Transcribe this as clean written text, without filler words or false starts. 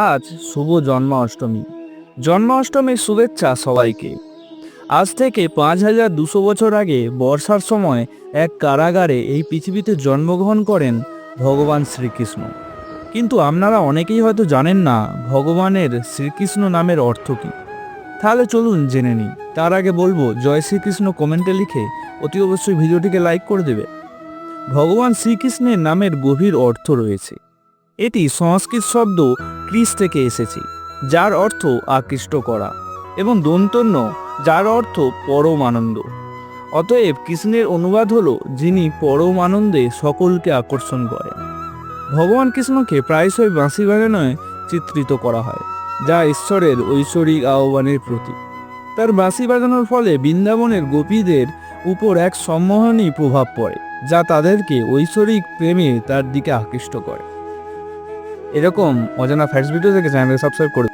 আজ শুভ জন্মাষ্টমী। জন্মাষ্টমীর শুভেচ্ছা সবাইকে। আজ থেকে 5200 বছর আগে বর্ষার সময় এক কারাগারে এই পৃথিবীতে জন্মগ্রহণ করেন ভগবান শ্রীকৃষ্ণ। কিন্তু আপনারা অনেকেই হয়তো জানেন না ভগবানের শ্রীকৃষ্ণ নামের অর্থ কী। তাহলে চলুন জেনে নিই। তার আগে বলবো, জয় শ্রীকৃষ্ণ কমেন্টে লিখে অতি অবশ্যই ভিডিওটিকে লাইক করে দেবে। ভগবান শ্রীকৃষ্ণের নামের গভীর অর্থ রয়েছে। এটি সংস্কৃত শব্দ ক্রিস থেকে এসেছে, যার অর্থ আকৃষ্ট করা, এবং দন্তন্য, যার অর্থ পরম আনন্দ। অতএব কৃষ্ণের অনুবাদ হলো যিনি পরম আনন্দে সকলকে আকর্ষণ করেন। ভগবান কৃষ্ণকে প্রায়শই বাঁশি বাজানোয় চিত্রিত করা হয়, যা ঈশ্বরের ঐশ্বরিক আহ্বানের প্রতীক। তার বাঁশি বাজানোর ফলে বৃন্দাবনের গোপীদের উপর এক সম্মোহনী প্রভাব পড়ে, যা তাদেরকে ঐশ্বরিক প্রেমে তার দিকে আকৃষ্ট করে। এরকম অজানা ফ্যাক্টস ভিডিও থেকে চ্যানেলকে সাবস্ক্রাইব করে